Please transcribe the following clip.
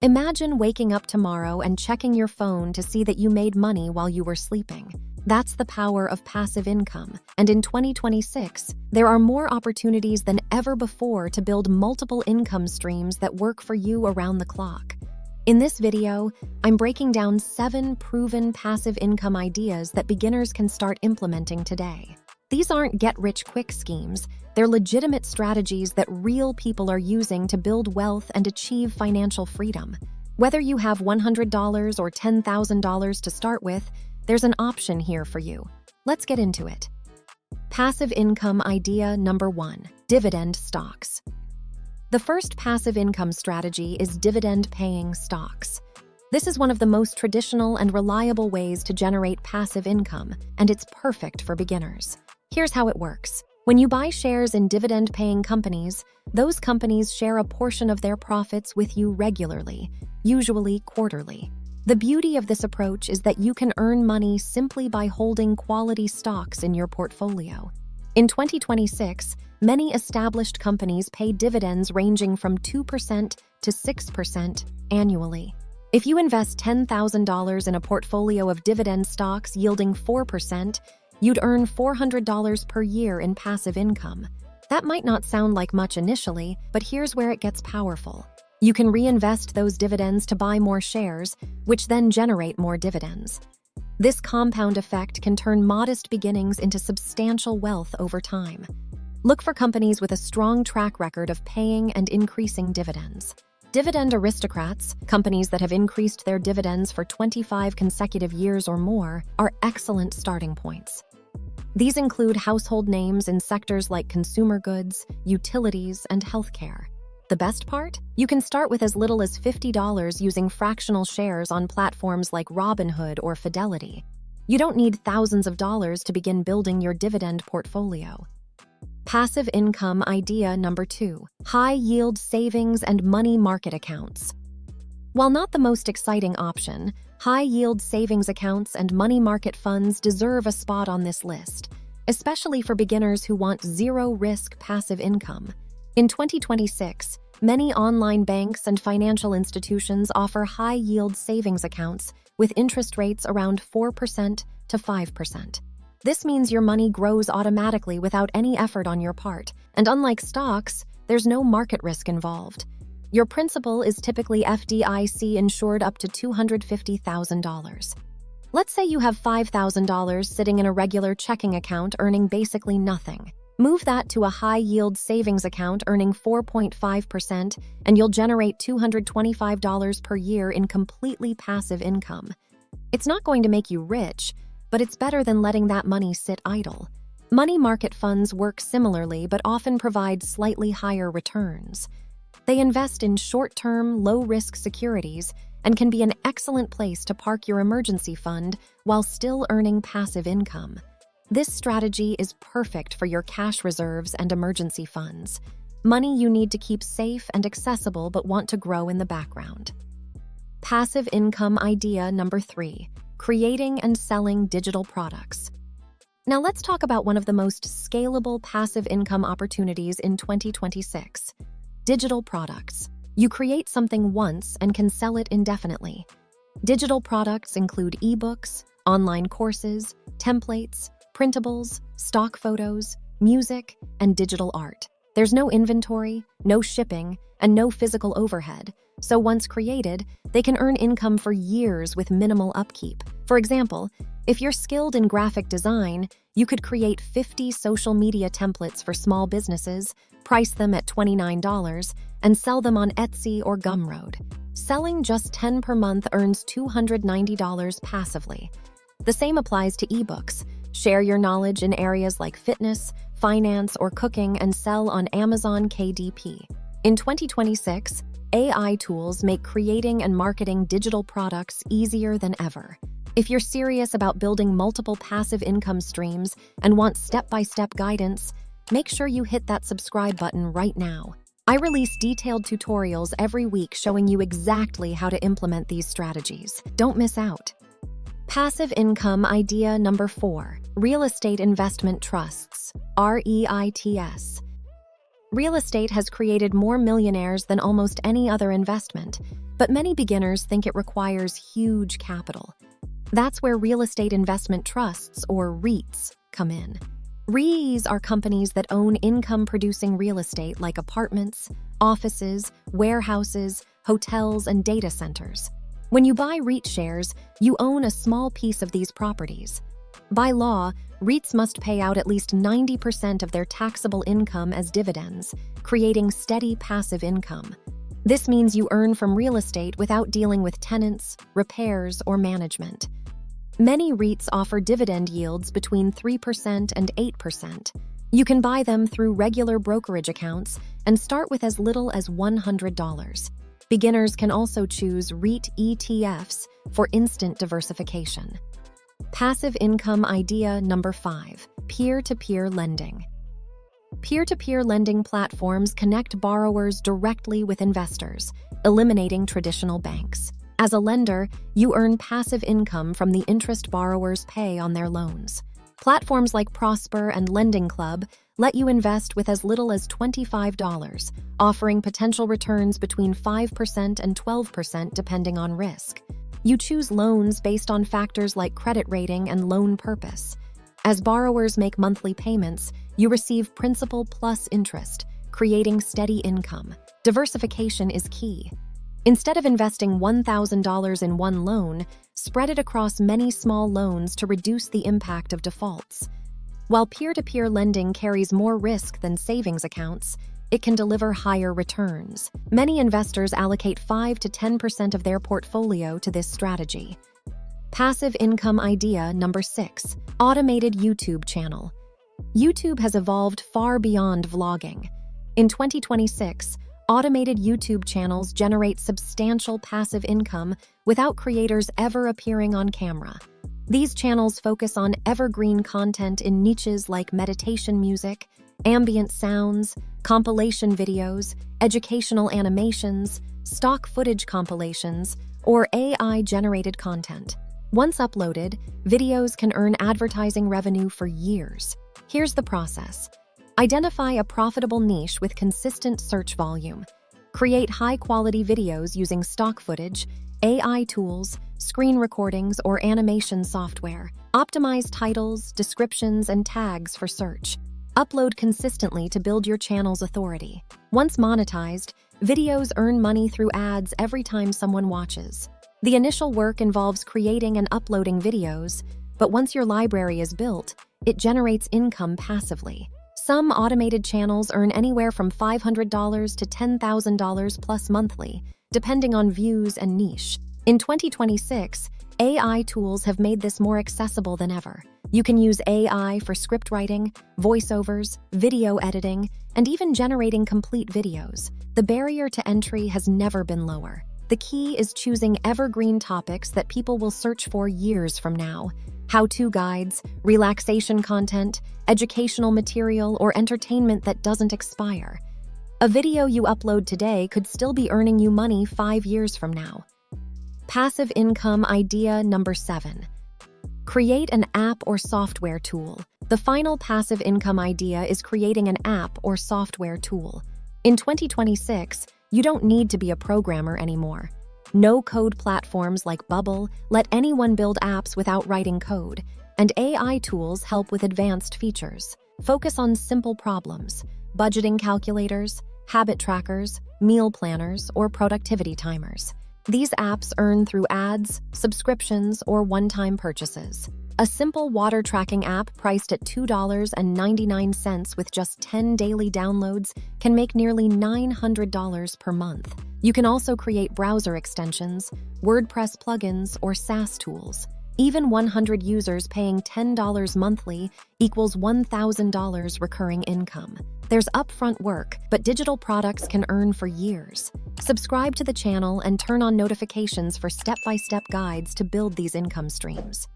Imagine waking up tomorrow and checking your phone to see that you made money while you were sleeping. That's the power of passive income. And in 2026, there are more opportunities than ever before to build multiple income streams that work for you around the clock. In this video, I'm breaking down 7 proven passive income ideas that beginners can start implementing today. These aren't get-rich-quick schemes. They're legitimate strategies that real people are using to build wealth and achieve financial freedom. Whether you have $100 or $10,000 to start with, there's an option here for you. Let's get into it. Passive income idea number 1: dividend stocks. The first passive income strategy is dividend-paying stocks. This is one of the most traditional and reliable ways to generate passive income, and it's perfect for beginners. Here's how it works. When you buy shares in dividend-paying companies, those companies share a portion of their profits with you regularly, usually quarterly. The beauty of this approach is that you can earn money simply by holding quality stocks in your portfolio. In 2026, many established companies pay dividends ranging from 2% to 6% annually. If you invest $10,000 in a portfolio of dividend stocks yielding 4%, you'd earn $400 per year in passive income. That might not sound like much initially, but here's where it gets powerful. You can reinvest those dividends to buy more shares, which then generate more dividends. This compound effect can turn modest beginnings into substantial wealth over time. Look for companies with a strong track record of paying and increasing dividends. Dividend aristocrats, companies that have increased their dividends for 25 consecutive years or more, are excellent starting points. These include household names in sectors like consumer goods, utilities, and healthcare. The best part? You can start with as little as $50 using fractional shares on platforms like Robinhood or Fidelity. You don't need thousands of dollars to begin building your dividend portfolio. Passive income idea number 2: high-yield savings and money market accounts. While not the most exciting option, high-yield savings accounts and money market funds deserve a spot on this list, especially for beginners who want zero-risk passive income. In 2026, many online banks and financial institutions offer high-yield savings accounts with interest rates around 4% to 5%. This means your money grows automatically without any effort on your part, and unlike stocks, there's no market risk involved. Your principal is typically FDIC insured up to $250,000. Let's say you have $5,000 sitting in a regular checking account earning basically nothing. Move that to a high-yield savings account earning 4.5%, and you'll generate $225 per year in completely passive income. It's not going to make you rich, but it's better than letting that money sit idle. Money market funds work similarly but often provide slightly higher returns. They invest in short-term, low-risk securities and can be an excellent place to park your emergency fund while still earning passive income. This strategy is perfect for your cash reserves and emergency funds, money you need to keep safe and accessible but want to grow in the background. Passive income idea number 3: creating and selling digital products. Now let's talk about one of the most scalable passive income opportunities in 2026: digital products. You create something once and can sell it indefinitely. Digital products include ebooks, online courses, templates, printables, stock photos, music, and digital art. There's no inventory, no shipping, and no physical overhead, so once created, they can earn income for years with minimal upkeep. For example, if you're skilled in graphic design, you could create 50 social media templates for small businesses, price them at $29, and sell them on Etsy or Gumroad. Selling just 10 per month earns $290 passively. The same applies to ebooks. Share your knowledge in areas like fitness, finance, or cooking and sell on Amazon KDP. In 2026, AI tools make creating and marketing digital products easier than ever. If you're serious about building multiple passive income streams and want step-by-step guidance, make sure you hit that subscribe button right now. I release detailed tutorials every week showing you exactly how to implement these strategies. Don't miss out. Passive income idea number 4: real estate investment trusts, REITs. Real estate has created more millionaires than almost any other investment, but many beginners think it requires huge capital. That's where real estate investment trusts, or REITs, come in. REITs are companies that own income-producing real estate like apartments, offices, warehouses, hotels, and data centers. When you buy REIT shares, you own a small piece of these properties. By law, REITs must pay out at least 90% of their taxable income as dividends, creating steady passive income. This means you earn from real estate without dealing with tenants, repairs, or management. Many REITs offer dividend yields between 3% and 8%. You can buy them through regular brokerage accounts and start with as little as $100. Beginners can also choose REIT ETFs for instant diversification. Passive income idea number 5, peer-to-peer lending. Peer-to-peer lending platforms connect borrowers directly with investors, eliminating traditional banks. As a lender, you earn passive income from the interest borrowers pay on their loans. Platforms like Prosper and Lending Club let you invest with as little as $25, offering potential returns between 5% and 12% depending on risk. You choose loans based on factors like credit rating and loan purpose. As borrowers make monthly payments, you receive principal plus interest, creating steady income. Diversification is key. Instead of investing $1,000 in one loan, spread it across many small loans to reduce the impact of defaults. While peer-to-peer lending carries more risk than savings accounts, it can deliver higher returns. Many investors allocate 5 to 10% of their portfolio to this strategy. Passive income idea number 6, automated YouTube channel. YouTube has evolved far beyond vlogging. In 2026, automated YouTube channels generate substantial passive income without creators ever appearing on camera. These channels focus on evergreen content in niches like meditation music, ambient sounds, compilation videos, educational animations, stock footage compilations, or AI-generated content. Once uploaded, videos can earn advertising revenue for years. Here's the process. Identify a profitable niche with consistent search volume. Create high-quality videos using stock footage, AI tools, screen recordings, or animation software. Optimize titles, descriptions, and tags for search. Upload consistently to build your channel's authority. Once monetized, videos earn money through ads every time someone watches. The initial work involves creating and uploading videos, but once your library is built, it generates income passively. Some automated channels earn anywhere from $500 to $10,000 plus monthly, depending on views and niche. In 2026, AI tools have made this more accessible than ever. You can use AI for script writing, voiceovers, video editing, and even generating complete videos. The barrier to entry has never been lower. The key is choosing evergreen topics that people will search for years from now. How-to guides, relaxation content, educational material, or entertainment that doesn't expire. A video you upload today could still be earning you money 5 years from now. Passive income idea number 7. Create an app or software tool. The final passive income idea is creating an app or software tool. In 2026, you don't need to be a programmer anymore. No-code platforms like Bubble let anyone build apps without writing code, and AI tools help with advanced features. Focus on simple problems: budgeting calculators, habit trackers, meal planners, or productivity timers. These apps earn through ads, subscriptions, or one-time purchases. A simple water tracking app priced at $2.99 with just 10 daily downloads can make nearly $900 per month. You can also create browser extensions, WordPress plugins, or SaaS tools. Even 100 users paying $10 monthly equals $1,000 recurring income. There's upfront work, but digital products can earn for years. Subscribe to the channel and turn on notifications for step-by-step guides to build these income streams.